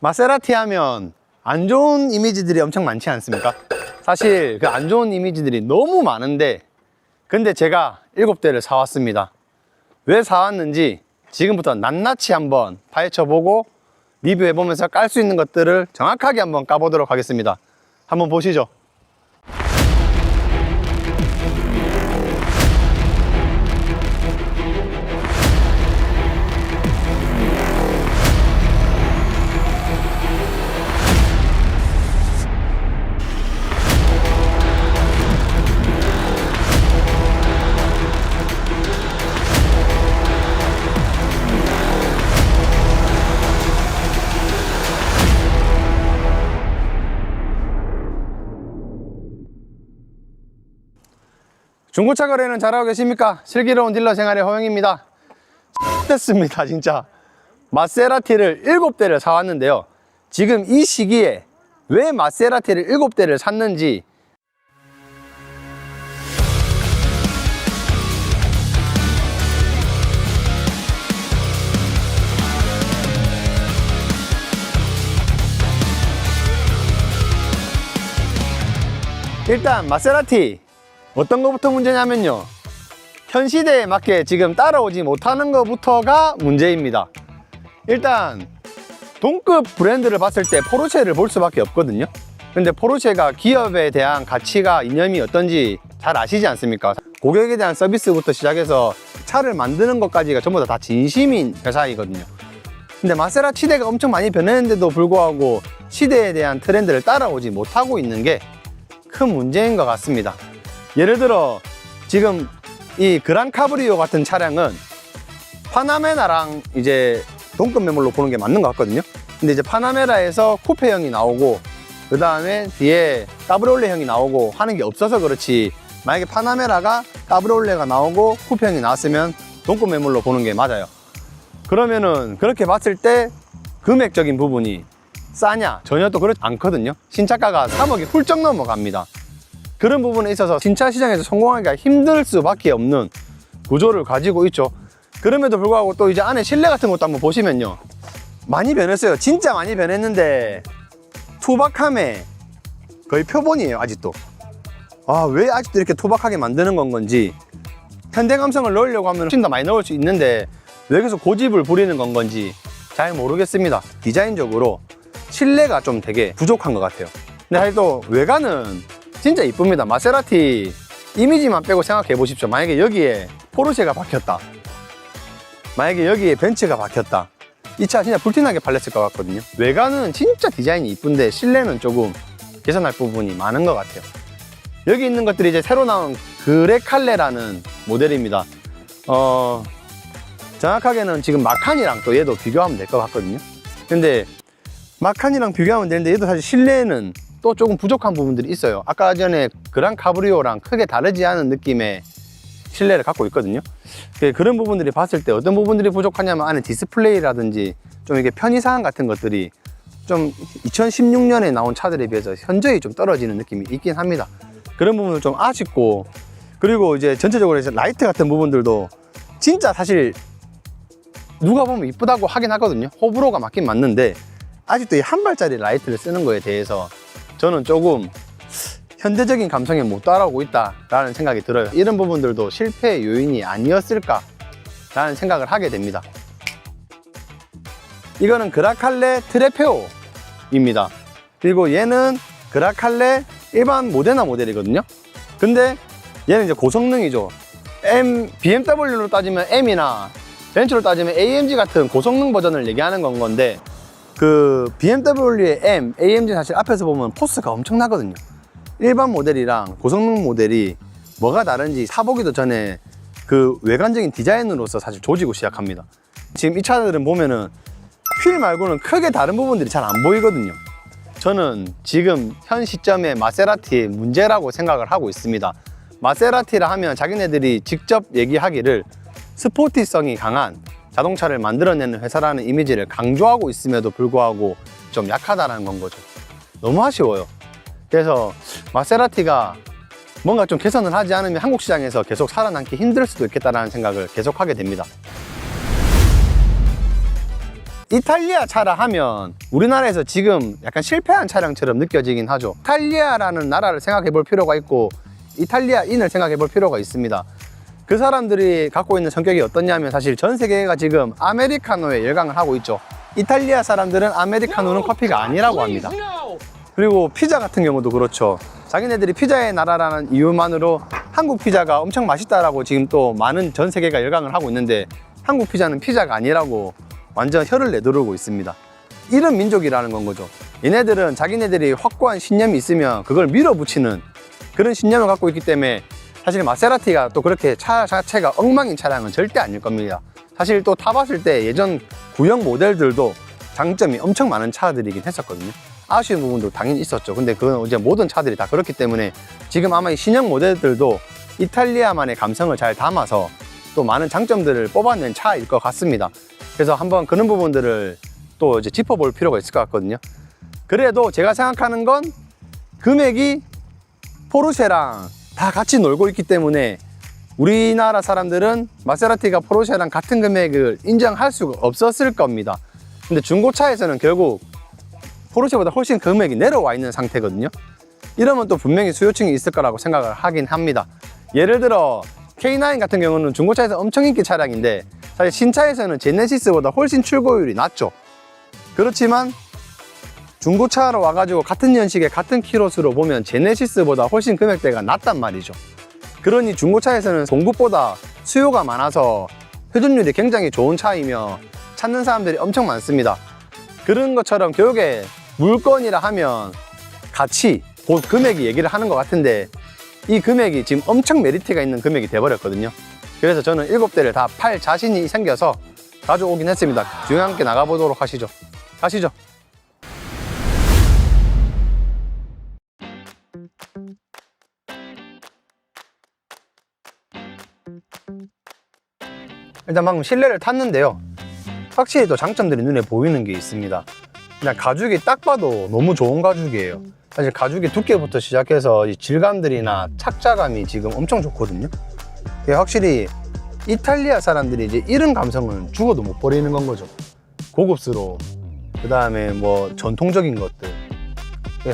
마세라티 하면 안 좋은 이미지들이 엄청 많지 않습니까? 사실 그 안 좋은 이미지들이 너무 많은데, 근데 제가 7대를 사왔습니다. 왜 사왔는지 지금부터 낱낱이 한번 파헤쳐보고 리뷰해보면서 깔 수 있는 것들을 정확하게 한번 까보도록 하겠습니다. 한번 보시죠. 중고차 거래는 잘하고 계십니까? 슬기로운 딜러 생활의 허영입니다. 됐습니다 진짜. 마세라티를 7대를 사왔는데요, 지금 이 시기에 왜 마세라티를 7대를 샀는지 일단 마세라티 어떤 것부터 문제냐면요, 현 시대에 맞게 지금 따라오지 못하는 것부터가 문제입니다. 일단 동급 브랜드를 봤을 때 포르쉐를 볼 수밖에 없거든요. 근데 포르쉐가 기업에 대한 가치가 이념이 어떤지 잘 아시지 않습니까? 고객에 대한 서비스부터 시작해서 차를 만드는 것까지가 전부 다 진심인 회사이거든요. 근데 마세라티 시대가 엄청 많이 변했는데도 불구하고 시대에 대한 트렌드를 따라오지 못하고 있는 게 큰 문제인 것 같습니다. 예를 들어 지금 이 그랑카브리오 같은 차량은 파나메라랑 이제 동급 매물로 보는 게 맞는 것 같거든요. 근데 이제 파나메라에서 쿠페형이 나오고 그 다음에 뒤에 까브리올레형이 나오고 하는 게 없어서 그렇지, 만약에 파나메라가 까브리올레가 나오고 쿠페형이 나왔으면 동급 매물로 보는 게 맞아요. 그러면은 그렇게 봤을 때 금액적인 부분이 싸냐? 전혀 또 그렇지 않거든요. 신차가가 3억이 훌쩍 넘어갑니다. 그런 부분에 있어서 신차 시장에서 성공하기가 힘들 수밖에 없는 구조를 가지고 있죠. 그럼에도 불구하고 또 이제 안에 실내 같은 것도 한번 보시면요, 많이 변했어요. 진짜 많이 변했는데 투박함에 거의 표본이에요 아직도. 왜 아직도 이렇게 투박하게 만드는 건지, 현대 감성을 넣으려고 하면 훨씬 더 많이 넣을 수 있는데 왜 계속 고집을 부리는 건지 잘 모르겠습니다. 디자인적으로 실내가 좀 되게 부족한 것 같아요. 근데 사실 또 외관은 진짜 이쁩니다. 마세라티 이미지만 빼고 생각해 보십시오. 만약에 여기에 포르쉐가 박혔다, 만약에 여기에 벤츠가 박혔다, 이 차 진짜 불티나게 팔렸을 것 같거든요. 외관은 진짜 디자인이 이쁜데 실내는 조금 개선할 부분이 많은 것 같아요. 여기 있는 것들이 이제 새로 나온 그레칼레라는 모델입니다. 정확하게는 지금 마칸이랑 또 얘도 비교하면 될 것 같거든요. 근데 마칸이랑 비교하면 되는데 얘도 사실 실내는 또 조금 부족한 부분들이 있어요. 아까 전에 그랑카브리오랑 크게 다르지 않은 느낌의 실내를 갖고 있거든요. 그런 부분들이 봤을 때 어떤 부분들이 부족하냐면 안에 디스플레이라든지 좀 이게 편의사항 같은 것들이 좀 2016년에 나온 차들에 비해서 현저히 좀 떨어지는 느낌이 있긴 합니다. 그런 부분은 좀 아쉽고, 그리고 이제 전체적으로 이제 라이트 같은 부분들도 진짜 사실 누가 보면 이쁘다고 하긴 하거든요. 호불호가 맞긴 맞는데 아직도 이 한 발짜리 라이트를 쓰는 거에 대해서 저는 조금 현대적인 감성에 못 따라오고 있다라는 생각이 들어요. 이런 부분들도 실패의 요인이 아니었을까라는 생각을 하게 됩니다. 이거는 그라칼레 트레페오입니다. 그리고 얘는 그라칼레 일반 모데나 모델이거든요. 근데 얘는 이제 고성능이죠. BMW로 따지면 M이나 벤츠로 따지면 AMG 같은 고성능 버전을 얘기하는 건데, 그 BMW의 M, AMG 사실 앞에서 보면 포스가 엄청나거든요. 일반 모델이랑 고성능 모델이 뭐가 다른지 사보기도 전에 그 외관적인 디자인으로서 사실 조지고 시작합니다. 지금 이 차들은 보면은 휠 말고는 크게 다른 부분들이 잘 안 보이거든요. 저는 지금 현 시점에 마세라티의 문제라고 생각을 하고 있습니다. 마세라티라 하면 자기네들이 직접 얘기하기를 스포티성이 강한 자동차를 만들어내는 회사라는 이미지를 강조하고 있음에도 불구하고 좀 약하다는 건 거죠. 너무 아쉬워요. 그래서 마세라티가 뭔가 좀 개선을 하지 않으면 한국 시장에서 계속 살아남기 힘들 수도 있겠다는 생각을 계속 하게 됩니다. 이탈리아 차라 하면 우리나라에서 지금 약간 실패한 차량처럼 느껴지긴 하죠. 이탈리아라는 나라를 생각해 볼 필요가 있고 이탈리아인을 생각해 볼 필요가 있습니다. 그 사람들이 갖고 있는 성격이 어떠냐면 사실 전 세계가 지금 아메리카노에 열광을 하고 있죠. 이탈리아 사람들은 아메리카노는 커피가 아니라고 합니다. 그리고 피자 같은 경우도 그렇죠. 자기네들이 피자의 나라라는 이유만으로 한국 피자가 엄청 맛있다라고 지금 또 많은 전 세계가 열광을 하고 있는데 한국 피자는 피자가 아니라고 완전 혀를 내두르고 있습니다. 이런 민족이라는 건 거죠. 얘네들은 자기네들이 확고한 신념이 있으면 그걸 밀어붙이는 그런 신념을 갖고 있기 때문에 사실 마세라티가 또 그렇게 차 자체가 엉망인 차량은 절대 아닐 겁니다. 사실 또 타봤을 때 예전 구형 모델들도 장점이 엄청 많은 차들이긴 했었거든요. 아쉬운 부분도 당연히 있었죠. 근데 그건 이제 모든 차들이 다 그렇기 때문에 지금 아마 이 신형 모델들도 이탈리아만의 감성을 잘 담아서 또 많은 장점들을 뽑아낸 차일 것 같습니다. 그래서 한번 그런 부분들을 또 이제 짚어볼 필요가 있을 것 같거든요. 그래도 제가 생각하는 건 금액이 포르쉐랑 다 같이 놀고 있기 때문에 우리나라 사람들은 마세라티가 포르쉐랑 같은 금액을 인정할 수가 없었을 겁니다. 근데 중고차에서는 결국 포르쉐보다 훨씬 금액이 내려와 있는 상태거든요. 이러면 또 분명히 수요층이 있을 거라고 생각을 하긴 합니다. 예를 들어 K9 같은 경우는 중고차에서 엄청 인기 차량인데 사실 신차에서는 제네시스보다 훨씬 출고율이 낮죠. 그렇지만 중고차로 와가지고 같은 연식에 같은 키로수로 보면 제네시스보다 훨씬 금액대가 낮단 말이죠. 그러니 중고차에서는 공급보다 수요가 많아서 회전율이 굉장히 좋은 차이며 찾는 사람들이 엄청 많습니다. 그런 것처럼 결국에 물건이라 하면 가치, 곧 금액이 얘기를 하는 것 같은데 이 금액이 지금 엄청 메리트가 있는 금액이 돼버렸거든요. 그래서 저는 7대를 다 팔 자신이 생겨서 가져오긴 했습니다. 주행 함께 나가보도록 하시죠. 가시죠. 일단 방금 실내를 탔는데요. 확실히 또 장점들이 눈에 보이는 게 있습니다. 그냥 가죽이 딱 봐도 너무 좋은 가죽이에요. 사실 가죽의 두께부터 시작해서 이 질감들이나 착자감이 지금 엄청 좋거든요. 확실히 이탈리아 사람들이 이제 이런 감성은 죽어도 못 버리는 건 거죠. 고급스러움, 그 다음에 뭐 전통적인 것들.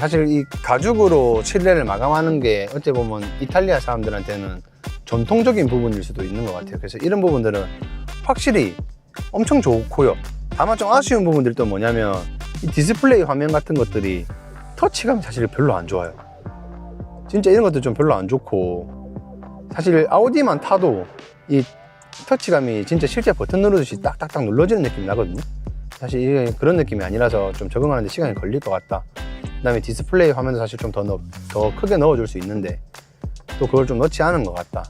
사실 이 가죽으로 실내를 마감하는 게 어찌 보면 이탈리아 사람들한테는 전통적인 부분일 수도 있는 것 같아요. 그래서 이런 부분들은 확실히 엄청 좋고요. 다만 좀 아쉬운 부분들이 또 뭐냐면 이 디스플레이 화면 같은 것들이 터치감이 사실 별로 안 좋아요. 진짜 이런 것도 좀 별로 안 좋고, 사실 아우디만 타도 이 터치감이 진짜 실제 버튼 누르듯이 딱딱딱 눌러지는 느낌이 나거든요. 사실 이게 그런 느낌이 아니라서 좀 적응하는데 시간이 걸릴 것 같다. 그 다음에 디스플레이 화면도 사실 좀 더 크게 넣어줄 수 있는데 또 그걸 좀 넣지 않은 것 같다.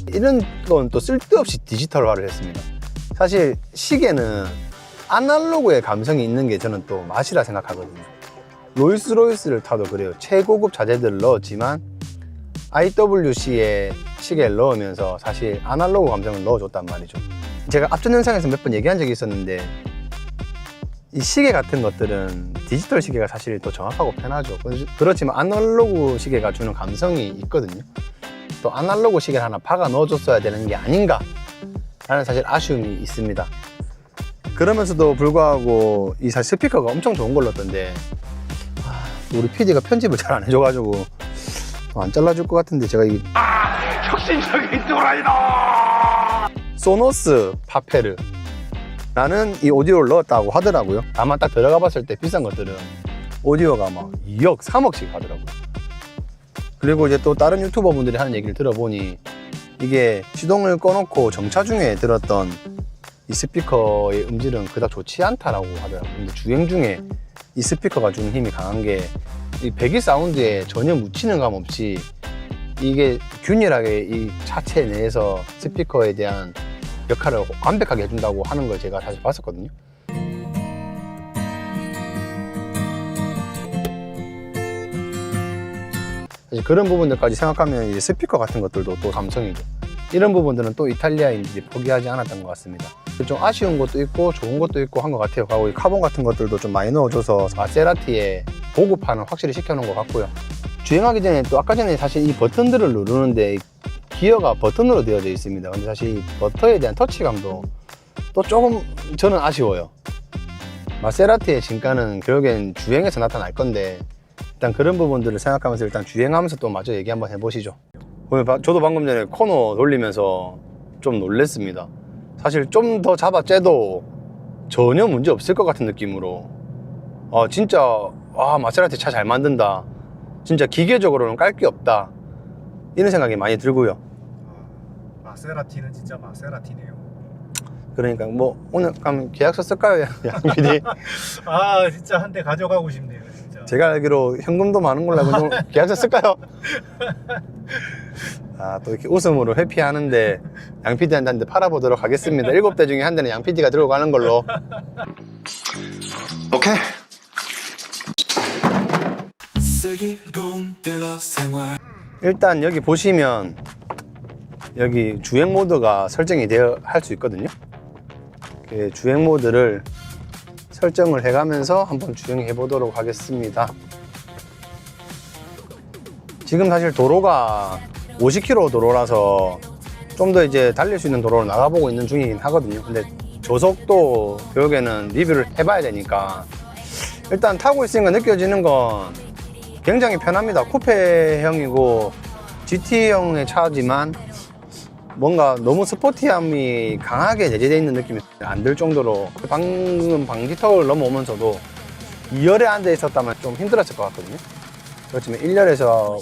이런 건 또 쓸데없이 디지털화를 했습니다. 사실 시계는 아날로그의 감성이 있는 게 저는 또 맛이라 생각하거든요. 롤스로이스를 타도 그래요. 최고급 자재들을 넣었지만 IWC의 시계를 넣으면서 사실 아날로그 감성을 넣어줬단 말이죠. 제가 앞전 영상에서 몇 번 얘기한 적이 있었는데 이 시계 같은 것들은 디지털 시계가 사실 더 정확하고 편하죠. 그렇지만 아날로그 시계가 주는 감성이 있거든요. 또 아날로그 시계를 하나 박아 넣어줬어야 되는 게 아닌가 라는 사실 아쉬움이 있습니다. 그러면서도 불구하고 이 사실 스피커가 엄청 좋은 걸 넣었던데 우리 PD가 편집을 잘 안 해줘가지고 안 잘라줄 것 같은데 제가 이 혁신적인 또라이다! 소노스 파페르 라는 이 오디오를 넣었다고 하더라고요. 다만 딱 들어가 봤을 때 비싼 것들은 오디오가 막 2억, 3억씩 하더라고요. 그리고 이제 또 다른 유튜버 분들이 하는 얘기를 들어보니 이게 시동을 꺼놓고 정차 중에 들었던 이 스피커의 음질은 그닥 좋지 않다라고 하더라고요. 근데 주행 중에 이 스피커가 주는 힘이 강한 게 이 배기 사운드에 전혀 묻히는 감 없이 이게 균일하게 이 차체 내에서 스피커에 대한 역할을 완벽하게 해준다고 하는 걸 제가 사실 봤었거든요. 사실 그런 부분들까지 생각하면 이제 스피커 같은 것들도 또 감성이죠. 이런 부분들은 또 이탈리아인들이 포기하지 않았던 것 같습니다. 좀 아쉬운 것도 있고 좋은 것도 있고 한 것 같아요. 하고 이 카본 같은 것들도 좀 많이 넣어줘서 마세라티의 보급화는 확실히 시켜놓은 것 같고요. 주행하기 전에 또 아까 전에 사실 이 버튼들을 누르는데 기어가 버튼으로 되어져 있습니다. 근데 사실 이 버터에 대한 터치감도 또 조금 저는 아쉬워요. 마세라티의 진가는 결국엔 주행에서 나타날 건데 일단 그런 부분들을 생각하면서 일단 주행하면서 또 마저 얘기 한번 해보시죠. 오늘 저도 방금 전에 코너 돌리면서 좀 놀랬습니다. 사실 좀 더 잡아째도 전혀 문제 없을 것 같은 느낌으로 진짜 마세라티 차 잘 만든다, 진짜 기계적으로는 깔 게 없다, 이런 생각이 많이 들고요. 마세라티는 진짜 마세라티네요. 그러니까 뭐 오늘 그럼 계약서 쓸까요, 양 PD? 아 진짜 한 대 가져가고 싶네요 진짜. 제가 알기로 현금도 많은 걸로 알고 있는데 계약서 쓸까요? 또 이렇게 웃음으로 회피하는데 양 PD한테 한 대 팔아보도록 하겠습니다. 7대 중에 한 대는 양 PD가 들고 가는 걸로. 오케이. 일단 여기 보시면 여기 주행 모드가 설정이 되어 할 수 있거든요. 주행 모드를 설정을 해가면서 한번 주행해 보도록 하겠습니다. 지금 사실 도로가 50km 도로라서 좀 더 이제 달릴 수 있는 도로로 나가보고 있는 중이긴 하거든요. 근데 저속도 결국에는 리뷰를 해봐야 되니까 일단 타고 있으니까 느껴지는 건 굉장히 편합니다. 쿠페형이고 GT형의 차지만 뭔가 너무 스포티함이 강하게 내재되어 있는 느낌이 안 들 정도로, 방금 방지턱을 넘어오면서도 2열에 앉아 있었다면 좀 힘들었을 것 같거든요. 그렇지만 1열에서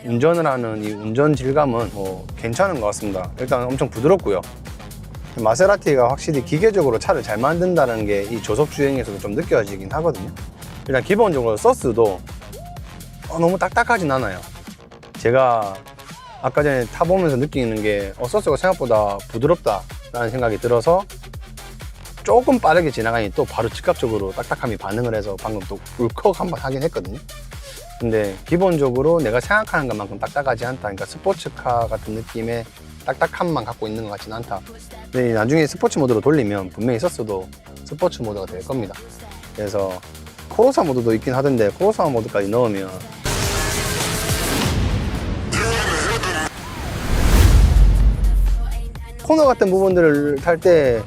운전을 하는 이 운전 질감은 뭐 괜찮은 것 같습니다. 일단 엄청 부드럽고요. 마세라티가 확실히 기계적으로 차를 잘 만든다는 게 이 저속 주행에서도 좀 느껴지긴 하거든요. 일단 기본적으로 서스도 너무 딱딱하진 않아요. 제가 아까 전에 타보면서 느끼는 게 서스가 생각보다 부드럽다 라는 생각이 들어서 조금 빠르게 지나가니 또 바로 즉각적으로 딱딱함이 반응을 해서 방금 또 울컥 한번 하긴 했거든요. 근데 기본적으로 내가 생각하는 것만큼 딱딱하지 않다. 그러니까 스포츠카 같은 느낌의 딱딱함만 갖고 있는 것 같지는 않다. 근데 나중에 스포츠 모드로 돌리면 분명히 서스도 스포츠 모드가 될 겁니다. 그래서 코로사 모드도 있긴 하던데 코로사 모드까지 넣으면 코너 같은 부분들을 탈 때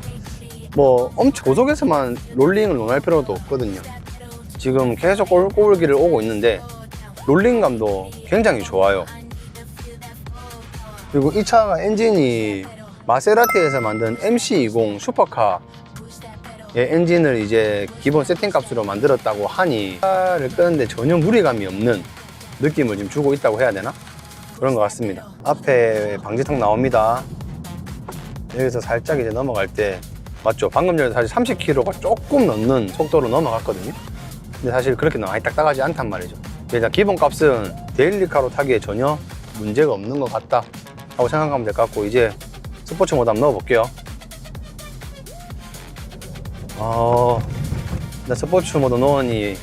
뭐 엄청 고속에서만 롤링을 논할 필요도 없거든요. 지금 계속 꼬불기를 오고 있는데 롤링감도 굉장히 좋아요. 그리고 이 차가 엔진이 마세라티에서 만든 MC20 슈퍼카의 엔진을 이제 기본 세팅 값으로 만들었다고 하니 차를 끄는데 전혀 무리감이 없는 느낌을 지금 주고 있다고 해야 되나? 그런 것 같습니다. 앞에 방지턱 나옵니다. 여기서 살짝 이제 넘어갈 때 맞죠? 방금 전에 사실 30km가 조금 넘는 속도로 넘어갔거든요. 근데 사실 그렇게 많이 딱딱하지 않단 말이죠. 일단 기본 값은 데일리카로 타기에 전혀 문제가 없는 것 같다 하고 생각하면 될 것 같고, 이제 스포츠 모드 한번 넣어볼게요. 일단 스포츠 모드 넣으니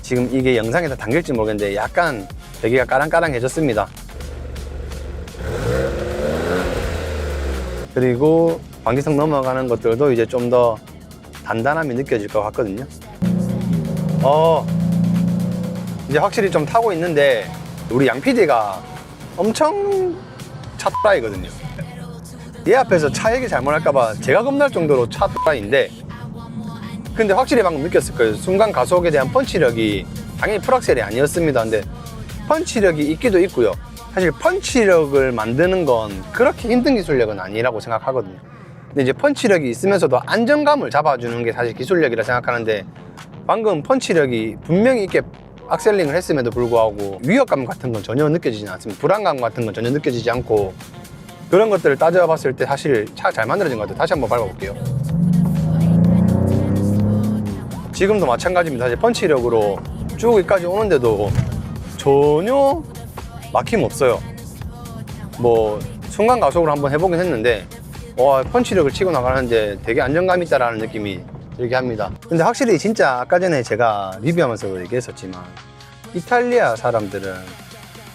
지금 이게 영상에 다 담길지 모르겠는데 약간 배기가 까랑까랑해졌습니다. 그리고 방지턱 넘어가는 것들도 이제 좀 더 단단함이 느껴질 것 같거든요. 이제 확실히 좀 타고 있는데 우리 양 PD가 엄청 차또라이거든요. 얘 앞에서 차 얘기 잘못할까봐 제가 겁날 정도로 차또라이인데, 근데 확실히 방금 느꼈을 거예요. 순간 가속에 대한 펀치력이 당연히 풀악셀이 아니었습니다. 근데 펀치력이 있기도 있고요. 사실 펀치력을 만드는 건 그렇게 힘든 기술력은 아니라고 생각하거든요. 근데 이제 펀치력이 있으면서도 안정감을 잡아주는 게 사실 기술력이라 생각하는데, 방금 펀치력이 분명히 있게 악셀링을 했음에도 불구하고 위협감 같은 건 전혀 느껴지지 않습니다. 불안감 같은 건 전혀 느껴지지 않고, 그런 것들을 따져봤을 때 사실 차 잘 만들어진 것 같아요. 다시 한번 밟아볼게요. 지금도 마찬가지입니다. 사실 펀치력으로 쭉 여기까지 오는데도 전혀 막힘 없어요. 뭐 순간 가속으로 한번 해보긴 했는데 펀치력을 치고 나가는데 되게 안정감 있다라는 느낌이 들게 합니다. 근데 확실히 진짜 아까 전에 제가 리뷰하면서 얘기했었지만 이탈리아 사람들은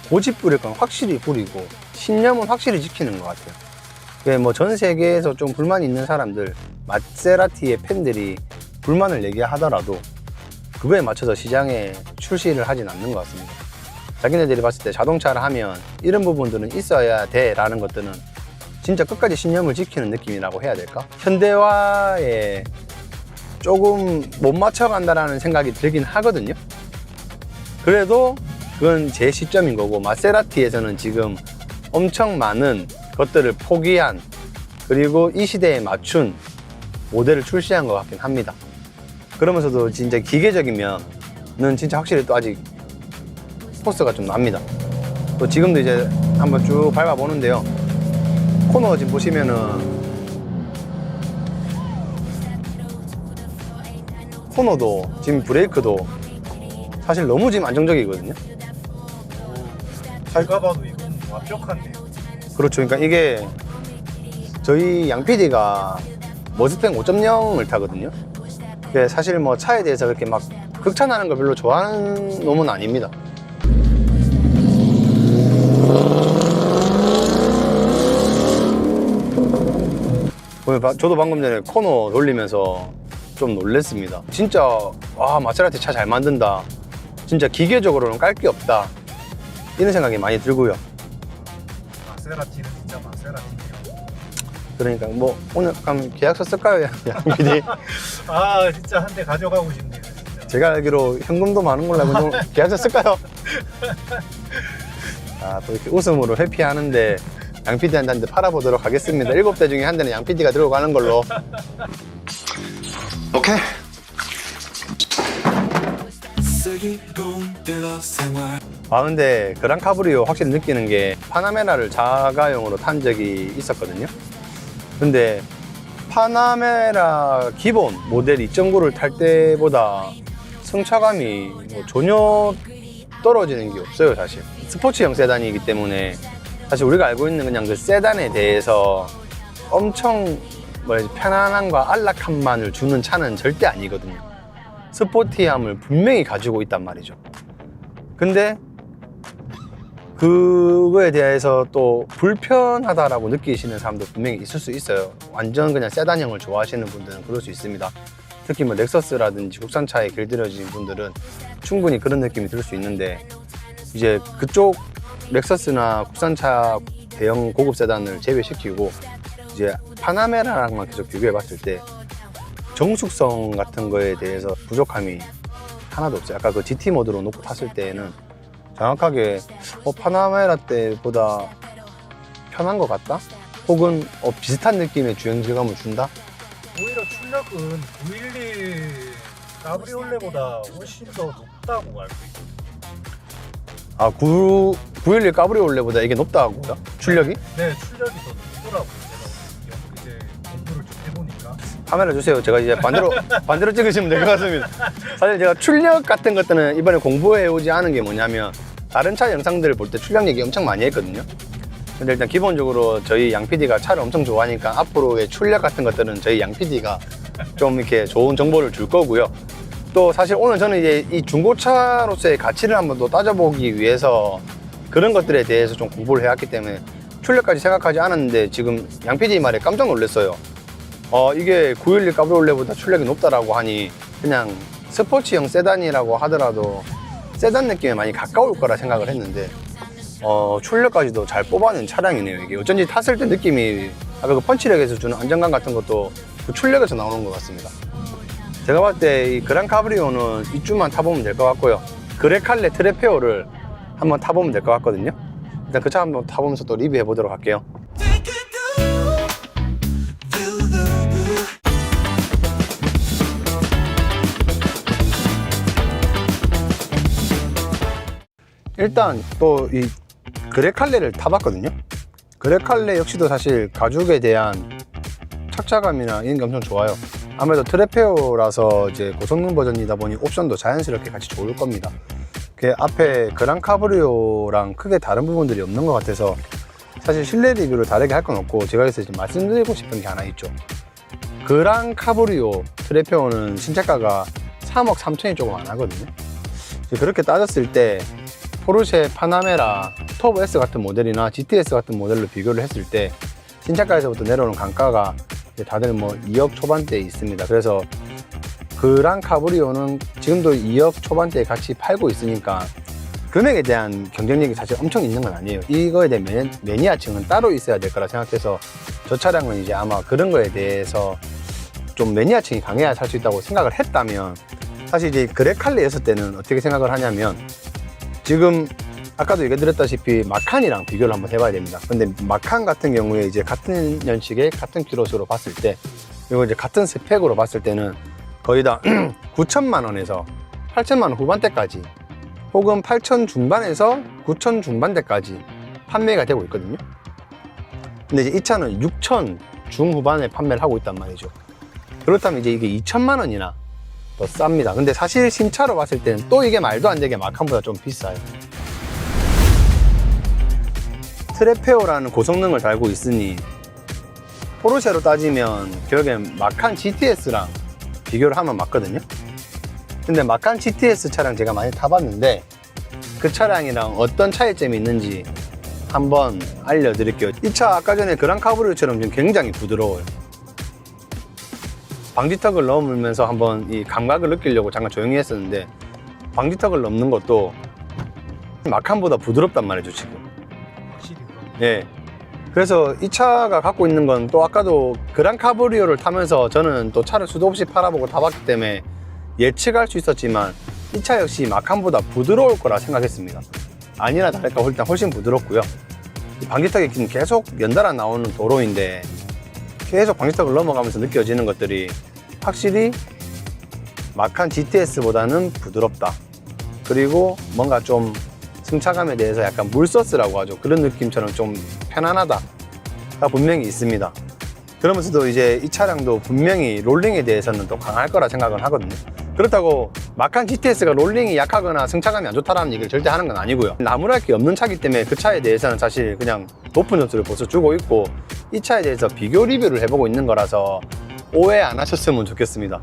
고집 부릴 건 확실히 부리고 신념은 확실히 지키는 것 같아요. 뭐 전 세계에서 좀 불만이 있는 사람들, 마세라티의 팬들이 불만을 얘기하더라도 그거에 맞춰서 시장에 출시를 하진 않는 것 같습니다. 자기네들이 봤을 때 자동차를 하면 이런 부분들은 있어야 돼 라는 것들은 진짜 끝까지 신념을 지키는 느낌이라고 해야 될까? 현대화의 조금 못 맞춰간다라는 생각이 들긴 하거든요. 그래도 그건 제 시점인 거고, 마세라티에서는 지금 엄청 많은 것들을 포기한, 그리고 이 시대에 맞춘 모델을 출시한 것 같긴 합니다. 그러면서도 진짜 기계적이면은 진짜 확실히 또 아직 포스가 좀 납니다. 또 지금도 이제 한번 쭉 밟아보는데요. 코너 지금 보시면은 코너도 지금 브레이크도 사실 너무 지금 안정적이거든요. 제가 봐도 이건 완벽한데요. 그렇죠. 그러니까 이게 저희 양 PD가 머스탱 5.0을 타거든요. 그게 사실 뭐 차에 대해서 그렇게 막 극찬하는 걸 별로 좋아하는 놈은 아닙니다. 저도 방금 전에 코너 돌리면서 좀 놀랬습니다. 진짜 와, 마세라티 차 잘 만든다. 진짜 기계적으로는 깔 게 없다. 이런 생각이 많이 들고요. 마세라티는 진짜 마세라티네요. 그러니까 뭐 오늘 그럼 계약서 쓸까요, 양 PD? 아 진짜 한 대 가져가고 싶네요. 진짜. 제가 알기로 현금도 많은 걸로 알고 있는데 계약서 쓸까요? 아, 또 이렇게 웃음으로 회피하는데 양 PD한테 한 대 팔아보도록 하겠습니다. 7대 중에 한 대는 양 PD가 들고 가는 걸로. 오케이. 아, 근데 그랑 카브리오 확실히 느끼는 게 파나메라를 자가용으로 탄 적이 있었거든요. 근데 파나메라 기본 모델 2.9를 탈 때보다 승차감이 뭐 전혀 떨어지는 게 없어요, 사실. 스포츠형 세단이기 때문에 사실 우리가 알고 있는 그냥 그 세단에 대해서 엄청 편안함과 안락함만을 주는 차는 절대 아니거든요. 스포티함을 분명히 가지고 있단 말이죠. 근데 그거에 대해서 또 불편하다라고 느끼시는 사람도 분명히 있을 수 있어요. 완전 그냥 세단형을 좋아하시는 분들은 그럴 수 있습니다. 특히 뭐 렉서스라든지 국산차에 길들여진 분들은 충분히 그런 느낌이 들 수 있는데, 이제 그쪽 렉서스나 국산차 대형 고급 세단을 제외시키고 이제 파나메라랑만 계속 비교해 봤을 때 정숙성 같은 거에 대해서 부족함이 하나도 없어요. 아까 그 GT 모드로 놓고 탔을 때에는 정확하게 파나메라 때보다 편한 것 같다? 혹은 비슷한 느낌의 주행 질감을 준다? 오히려 출력은 911 까브리올레보다 훨씬 더 높다고 알고 있어요. 아, 911 까브리올레보다 이게 높다고요? 출력이? 네, 출력이 더 높더라고요. 제가 이제 공부를 좀 해보니까. 카메라 주세요. 제가 이제 반대로 찍으시면 될 것 같습니다. 사실 제가 출력 같은 것들은 이번에 공부해 오지 않은 게 뭐냐면, 다른 차 영상들을 볼 때 출력 얘기 엄청 많이 했거든요. 근데 일단 기본적으로 저희 양 PD가 차를 엄청 좋아하니까 앞으로의 출력 같은 것들은 저희 양 PD가 좀 이렇게 좋은 정보를 줄 거고요. 또 사실 오늘 저는 이제 이 중고차로서의 가치를 한번 더 따져보기 위해서 그런 것들에 대해서 좀 공부를 해왔기 때문에 출력까지 생각하지 않았는데, 지금 양 PD 말에 깜짝 놀랐어요. 이게 911 까브리올레보다 출력이 높다라고 하니 그냥 스포츠형 세단이라고 하더라도 세단 느낌에 많이 가까울 거라 생각을 했는데, 출력까지도 잘 뽑아낸 차량이네요. 이게 어쩐지 탔을 때 느낌이 아까 그 펀치력에서 주는 안정감 같은 것도 그 출력에서 나오는 것 같습니다. 제가 봤을 때 이 그랑 카브리오는 이쯤만 타보면 될 것 같고요. 그레칼레 트레페오를 한번 타보면 될 것 같거든요. 일단 그 차 한번 타보면서 또 리뷰해 보도록 할게요. 일단 또 이 그레칼레를 타봤거든요. 그레칼레 역시도 사실 가죽에 대한 착자감이나 이런 게 엄청 좋아요. 아무래도 트레페오라서 이제 고성능 버전이다 보니 옵션도 자연스럽게 같이 좋을 겁니다. 그 앞에 그랑 카브리오랑 크게 다른 부분들이 없는 것 같아서 사실 실내 리뷰를 다르게 할 건 없고, 제가 그래서 좀 말씀드리고 싶은 게 하나 있죠. 그랑 카브리오 트레페오는 신차가가 3억 3천이 조금 안 하거든요. 그렇게 따졌을 때 포르쉐 파나메라 터보 S 같은 모델이나 GTS 같은 모델로 비교를 했을 때 신차가에서부터 내려오는 단가가 다들 뭐 2억 초반대에 있습니다. 그래서 그랑 카브리오는 지금도 2억 초반대에 같이 팔고 있으니까 금액에 대한 경쟁력이 사실 엄청 있는 건 아니에요. 이거에 대한 매니아층은 따로 있어야 될 거라 생각해서 저 차량은 이제 아마 그런 거에 대해서 좀 매니아층이 강해야 살 수 있다고 생각을 했다면, 사실 이제 그레칼레 했을 때는 어떻게 생각을 하냐면, 지금 아까도 얘기 드렸다시피 마칸이랑 비교를 한번 해봐야 됩니다. 근데 마칸 같은 경우에 이제 같은 연식에 같은 킬로수로 봤을 때, 그리고 이제 같은 스펙으로 봤을 때는 거의 다 9천만 원에서 8천만 원 후반대까지, 혹은 8천 중반에서 9천 중반대까지 판매가 되고 있거든요. 근데 이제 이 차는 6천 중후반에 판매를 하고 있단 말이죠. 그렇다면 이제 이게 2천만 원이나 더 쌉니다. 근데 사실 신차로 봤을 때는 또 이게 말도 안 되게 마칸보다 좀 비싸요. 트레페오라는 고성능을 달고 있으니 포르쉐로 따지면 결국엔 마칸 GTS랑 비교를 하면 맞거든요. 근데 마칸 GTS 차량 제가 많이 타봤는데 그 차량이랑 어떤 차이점이 있는지 한번 알려드릴게요. 이 차 아까 전에 그랑 카브리오처럼 좀 굉장히 부드러워요. 방지턱을 넘으면서 한번 이 감각을 느끼려고 잠깐 조용히 했었는데, 방지턱을 넘는 것도 마칸보다 부드럽단 말이죠, 지금. 확실히 그런. 예. 그래서 이 차가 갖고 있는 건 또 아까도 그랑 카브리오를 타면서 저는 또 차를 수도 없이 팔아보고 타봤기 때문에 예측할 수 있었지만, 이 차 역시 마칸보다 부드러울 거라 생각했습니다. 아니나 다를까 일단 훨씬 부드럽고요. 방지턱이 지금 계속 연달아 나오는 도로인데 계속 방지턱을 넘어가면서 느껴지는 것들이 확실히 마칸 GTS보다는 부드럽다. 그리고 뭔가 좀 승차감에 대해서 약간 물서스라고 하죠. 그런 느낌처럼 좀 편안하다가 분명히 있습니다. 그러면서도 이제 이 차량도 분명히 롤링에 대해서는 또 강할 거라 생각을 하거든요. 그렇다고 마칸 GTS가 롤링이 약하거나 승차감이 안 좋다라는 얘기를 절대 하는 건 아니고요. 나무랄 게 없는 차기 때문에 그 차에 대해서는 사실 그냥 높은 점수를 벌써 주고 있고, 이 차에 대해서 비교 리뷰를 해보고 있는 거라서 오해 안 하셨으면 좋겠습니다.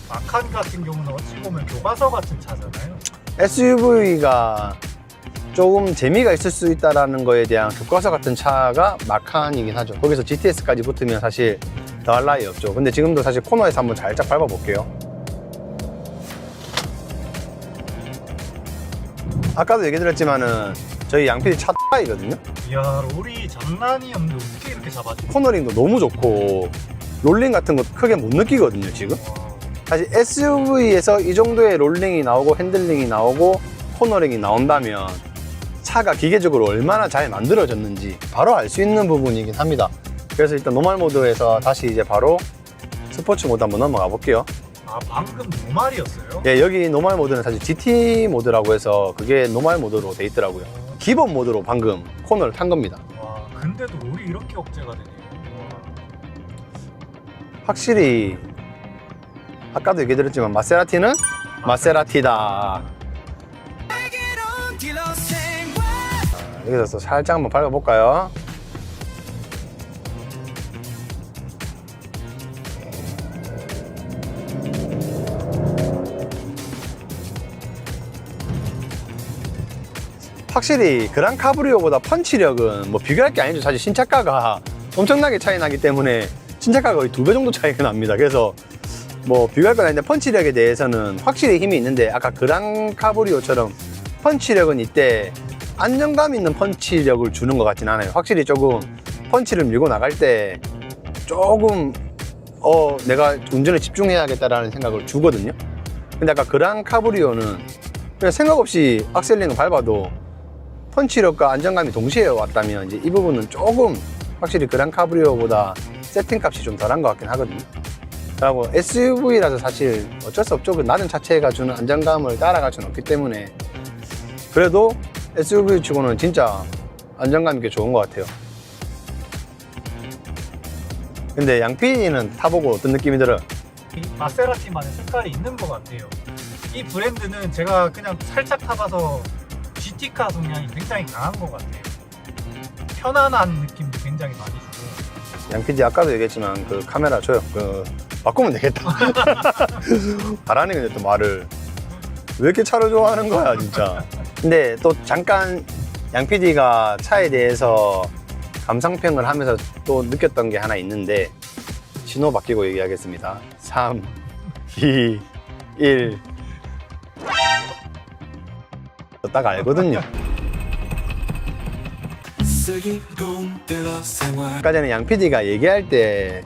마칸 같은 경우는 어찌 보면 교과서 같은 차잖아요. SUV가 조금 재미가 있을 수 있다는 거에 대한 교과서 같은 차가 마칸이긴 하죠. 거기서 GTS까지 붙으면 사실 더할 나위 없죠. 근데 지금도 사실 코너에서 한번 살짝 밟아볼게요. 아까도 얘기 드렸지만은 저희 양PD 차 X이거든요. 이야, 롤이 장난이 없는데 어떻게 이렇게 잡아주고. 코너링도 너무 좋고 롤링 같은 거 크게 못 느끼거든요, 지금. 사실 SUV에서 이 정도의 롤링이 나오고 핸들링이 나오고 코너링이 나온다면 차가 기계적으로 얼마나 잘 만들어졌는지 바로 알 수 있는 부분이긴 합니다. 그래서 일단 노멀 모드에서 다시 이제 바로 스포츠 모드 한번 넘어가 볼게요. 아, 방금 노말이었어요? 예, 여기 노멀 모드는 사실 GT 모드라고 해서 그게 노멀 모드로 돼 있더라고요. 기본 모드로 방금 코너를 탄 겁니다. 와, 근데도 롤이 이렇게 억제가 되네요. 와. 확실히 아까도 얘기 드렸지만 마세라티는 마세라티다. 여기서 또 살짝 한번 밟아볼까요? 확실히 그랑 카브리오보다 펀치력은 뭐 비교할 게 아니죠. 사실 신차가가 엄청나게 차이 나기 때문에 신차가가 거의 2배 정도 차이가 납니다. 그래서 뭐 비교할 건 아닌데 펀치력에 대해서는 확실히 힘이 있는데, 아까 그랑 카브리오처럼 펀치력은 이때 안정감 있는 펀치력을 주는 것 같진 않아요. 확실히 조금 펀치를 밀고 나갈 때 조금 내가 운전에 집중해야겠다라는 생각을 주거든요. 근데 아까 그랑 카브리오는 그냥 생각 없이 악셀링을 밟아도 펀치력과 안정감이 동시에 왔다면 이제 이 부분은 조금 확실히 그랑 카브리오보다 세팅값이 좀 덜한 것 같긴 하거든요. 그리고 SUV라서 사실 어쩔 수 없죠. 그 낮은 차체가 주는 안정감을 따라갈 수는 없기 때문에 그래도 SUV 치고는 진짜 안정감 있게 좋은 것 같아요. 근데 양PD는 타보고 어떤 느낌이 들어요? 이 마세라티만의 색깔이 있는 것 같아요. 이 브랜드는 제가 그냥 살짝 타봐서 GT카 성향이 굉장히 강한 것 같아요. 편안한 느낌도 굉장히 많이 주고. 양PD 아까도 얘기했지만 그 카메라 줘요. 바꾸면 되겠다. 잘하네. 근데 또 말을 왜 이렇게 차를 좋아하는 거야 진짜. 근데 또 잠깐 양PD가 차에 대해서 감상평을 하면서 또 느꼈던 게 하나 있는데, 신호 바뀌고 얘기하겠습니다. 3, 2, 1. 딱 알거든요. 아까 전에 양PD가 얘기할 때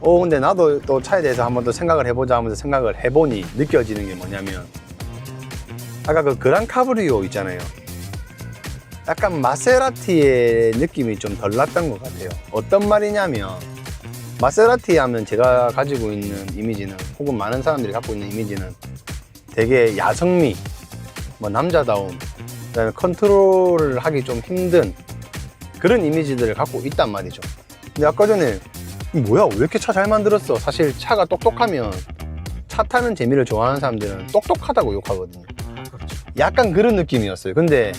근데 나도 또 차에 대해서 한번 더 생각을 해보자 하면서 생각을 해보니 느껴지는 게 뭐냐면, 아까 그 그란 카브리오 있잖아요. 약간 마세라티의 느낌이 좀 덜 났던 것 같아요. 어떤 말이냐면, 마세라티 하면 제가 가지고 있는 이미지는, 혹은 많은 사람들이 갖고 있는 이미지는 되게 야성미, 뭐 남자다움, 그다음에 컨트롤을 하기 좀 힘든 그런 이미지들을 갖고 있단 말이죠. 근데 아까 전에 뭐야 왜 이렇게 차 잘 만들었어? 사실 차가 똑똑하면, 차 타는 재미를 좋아하는 사람들은 똑똑하다고 욕하거든요. 그렇죠. 약간 그런 느낌이었어요. 근데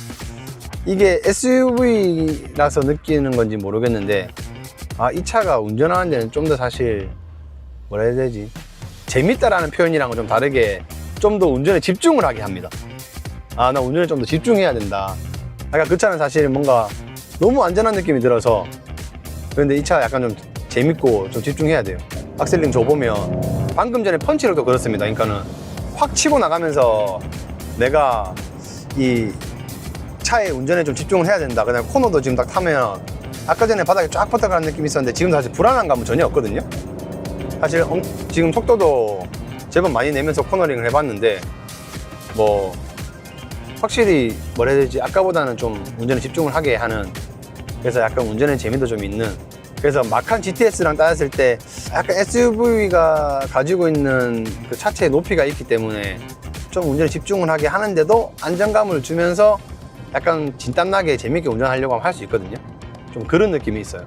이게 SUV라서 느끼는 건지 모르겠는데, 이 차가 운전하는 데는 좀 더 사실 뭐라 해야 되지? 재밌다라는 표현이랑은 좀 다르게 좀 더 운전에 집중을 하게 합니다. 나 운전에 좀 더 집중해야 된다. 아까 그 차는 사실 뭔가 너무 안전한 느낌이 들어서, 그런데 이 차 약간 좀 재밌고 좀 집중해야 돼요. 악셀링 줘보면 방금 전에 펀치로도 그렇습니다. 그러니까는 확 치고 나가면서 내가 이 차에 운전에 좀 집중을 해야 된다. 그다음에 코너도 지금 딱 타면 아까 전에 바닥에 쫙 뻗어가는 느낌이 있었는데 지금 사실 불안한 감은 전혀 없거든요. 사실 지금 속도도 제법 많이 내면서 코너링을 해봤는데, 뭐 확실히 뭐라 해야 되지, 아까보다는 좀 운전에 집중을 하게 하는, 그래서 약간 운전에 재미도 좀 있는, 그래서 마칸 GTS랑 따졌을 때 약간 SUV가 가지고 있는 그 차체의 높이가 있기 때문에 좀 운전에 집중을 하게 하는데도 안정감을 주면서 약간 진땀나게 재밌게 운전하려고 하면 할 수 있거든요. 좀 그런 느낌이 있어요.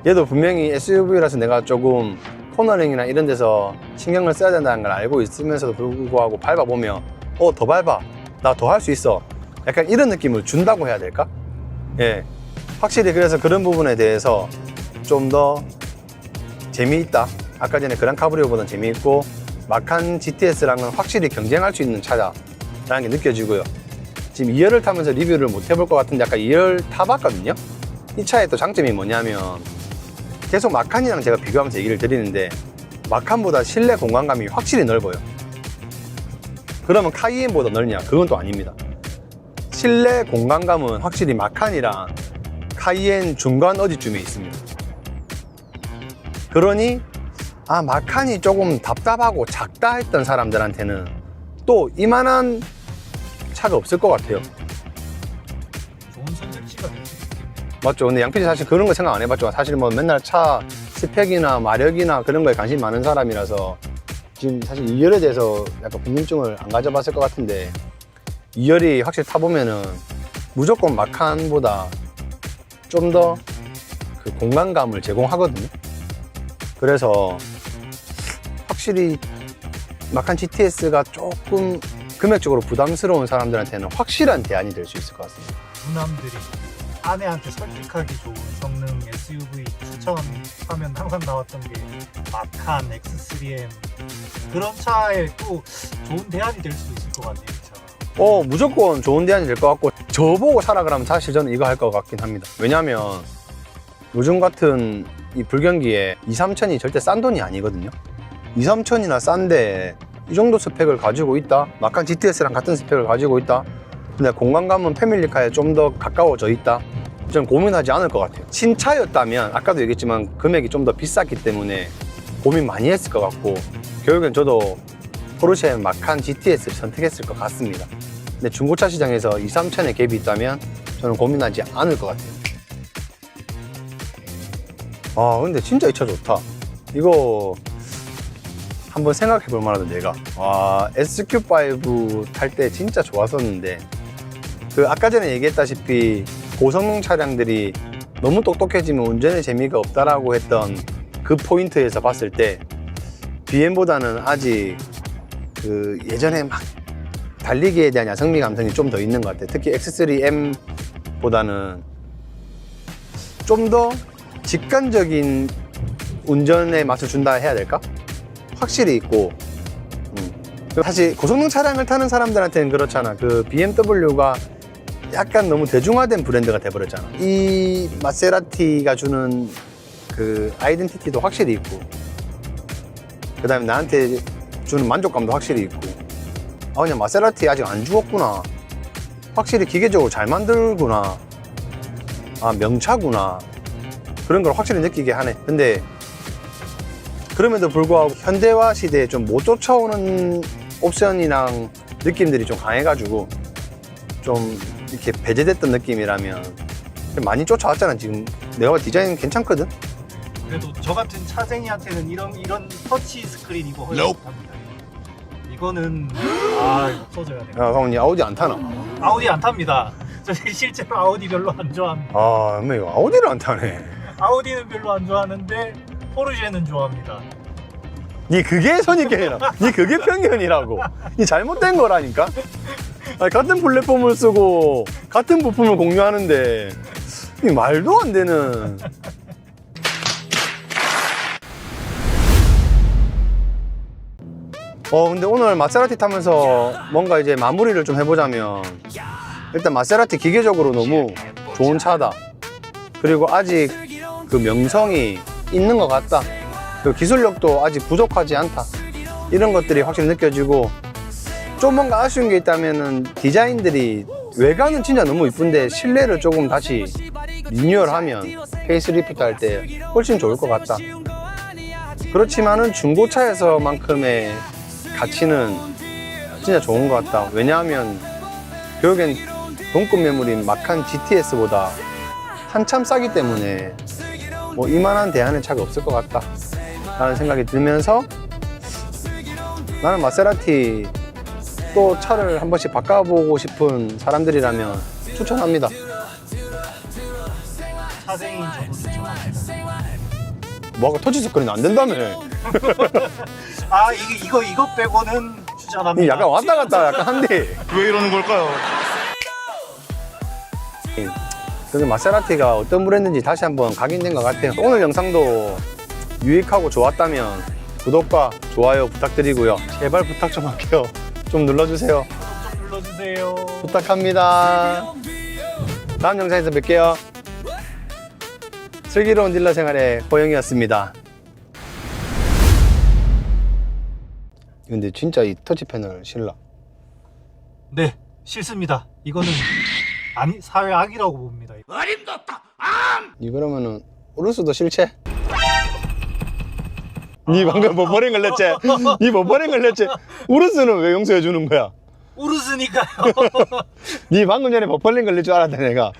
얘도 분명히 SUV라서 내가 조금 코너링이나 이런 데서 신경을 써야 된다는 걸 알고 있으면서도 불구하고 밟아보면 더 밟아, 나 더 할 수 있어, 약간 이런 느낌을 준다고 해야 될까? 예, 확실히 그래서 그런 부분에 대해서 좀 더 재미있다. 아까 전에 그란 카브리오보다는 재미있고, 마칸 GTS랑은 확실히 경쟁할 수 있는 차다라는 게 느껴지고요. 지금 2열을 타면서 리뷰를 못 해볼 것 같은데 아까 2열 타봤거든요. 이 차의 또 장점이 뭐냐면, 계속 마칸이랑 제가 비교하면서 얘기를 드리는데, 마칸보다 실내 공간감이 확실히 넓어요. 그러면 카이엔보다 넓냐? 그건 또 아닙니다. 실내 공간감은 확실히 마칸이랑 카이엔 중간 어디쯤에 있습니다. 그러니 마칸이 조금 답답하고 작다 했던 사람들한테는 또 이만한 차가 없을 것 같아요. 좋은 선택지가 될 수 있겠네요. 맞죠? 근데 양PD 사실 그런 거 생각 안 해봤죠. 사실 뭐 맨날 차 스펙이나 마력이나 그런 거에 관심이 많은 사람이라서 지금 사실 2열에 대해서 약간 궁금증을 안 가져봤을 것 같은데, 2열이 확실히 타보면은 무조건 마칸보다 좀 더 그 공간감을 제공하거든요. 그래서 확실히 마칸 GTS가 조금 금액적으로 부담스러운 사람들한테는 확실한 대안이 될 수 있을 것 같습니다. 부남들이 아내한테 설득하기 좋은 성능 SUV 추천하면 항상 나왔던 게 마칸, X3M, 그런 차에 또 좋은 대안이 될 수도 있을 것 같네요, 이 차가. 무조건 좋은 대안이 될 것 같고, 저보고 사라 그러면 사실 저는 이거 할 것 같긴 합니다. 왜냐면 요즘 같은 이 불경기에 2, 3천이 절대 싼 돈이 아니거든요. 2, 3천이나 싼데 이 정도 스펙을 가지고 있다, 마칸 GTS랑 같은 스펙을 가지고 있다, 근데 공간감은 패밀리카에 좀 더 가까워져 있다, 저는 고민하지 않을 것 같아요. 신차였다면 아까도 얘기했지만 금액이 좀 더 비쌌기 때문에 고민 많이 했을 것 같고, 결국엔 저도 포르쉐 마칸 GTS를 선택했을 것 같습니다. 근데 중고차 시장에서 2, 3천의 갭이 있다면 저는 고민하지 않을 것 같아요. 근데 진짜 이 차 좋다. 이거 한번 생각해 볼 만하다. 내가 SQ5 탈 때 진짜 좋았었는데, 그 아까 전에 얘기했다시피 고성능 차량들이 너무 똑똑해지면 운전에 재미가 없다라고 했던 그 포인트에서 봤을 때 BM보다는 아직 그 예전에 막 달리기에 대한 야성미 감성이 좀 더 있는 것 같아요. 특히 X3M보다는 좀 더 직관적인 운전의 맛을 준다 해야 될까? 확실히 있고, 사실 고성능 차량을 타는 사람들한테는 그렇잖아. 그 BMW가 약간 너무 대중화된 브랜드가 돼버렸잖아. 이 마세라티가 주는 그 아이덴티티도 확실히 있고, 그 다음에 나한테 주는 만족감도 확실히 있고, 그냥 마세라티 아직 안 죽었구나, 확실히 기계적으로 잘 만들구나, 명차구나, 그런 걸 확실히 느끼게 하네. 근데 그럼에도 불구하고 현대화 시대에 좀 못 쫓아오는 옵션이랑 느낌들이 좀 강해가지고 좀 이렇게 배제됐던 느낌이라면 많이 쫓아왔잖아. 지금 내가 봐도 디자인 괜찮거든. 그래도 저 같은 차쟁이한테는 이런 터치 스크린 이거 허용 못합니다. 이거는 이거 없어져야 돼요. 야, 그럼 니 아우디 안 타나? 아우디 안 탑니다. 저 실제로 아우디 별로 안 좋아합니다. 아, 뭐 이거 아우디를 안 타네. 아우디는 별로 안 좋아하는데 포르쉐는 좋아합니다. 니 그게 선입견이라. 니 그게 편견이라고. 니 잘못된 거라니까. 아니, 같은 플랫폼을 쓰고 같은 부품을 공유하는데 이 말도 안 되는. 근데 오늘 마세라티 타면서 뭔가 이제 마무리를 좀 해보자면 일단 마세라티 기계적으로 너무 좋은 차다. 그리고 아직 그 명성이 있는 것 같다. 그리고 기술력도 아직 부족하지 않다. 이런 것들이 확실히 느껴지고 좀 뭔가 아쉬운 게 있다면은 디자인들이 외관은 진짜 너무 이쁜데 실내를 조금 다시 리뉴얼하면 페이스리프트 할 때 훨씬 좋을 것 같다. 그렇지만은 중고차에서만큼의 가치는 진짜 좋은 것 같다. 왜냐하면 결국엔 동급 매물인 마칸 GTS보다 한참 싸기 때문에 뭐 이만한 대안의 차가 없을 것 같다 라는 생각이 들면서 나는 마세라티 또 차를 한 번씩 바꿔보고 싶은 사람들이라면 추천합니다. 차쟁이인 저도 추천합니다. 뭐가 터치 스크린 안 된다며. 이거 빼고는 추천합니다. 약간 왔다 갔다 약간 한데. 왜 이러는 걸까요? 그래서 마세라티가 어떤 브랜드인지 다시 한번 각인된 것 같아요. 오늘 영상도 유익하고 좋았다면 구독과 좋아요 부탁드리고요. 제발 부탁 좀 할게요. 좀 눌러주세요. 구독 좀 눌러주세요. 부탁합니다. 다음 영상에서 뵐게요. 슬기로운 딜러 생활의 호영이었습니다. 근데 진짜 이 터치 패널 실라. 네, 싫습니다. 이거는 사회 악이라고 봅니다. 이 그러면은 우르스도 실체? 니 방금 버퍼링 걸렸지? 니 버퍼링 걸렸지? 우르스는 왜 용서해 주는 거야? 우르스니까요. 니 방금 전에 버퍼링 걸릴 줄 알았다 내가.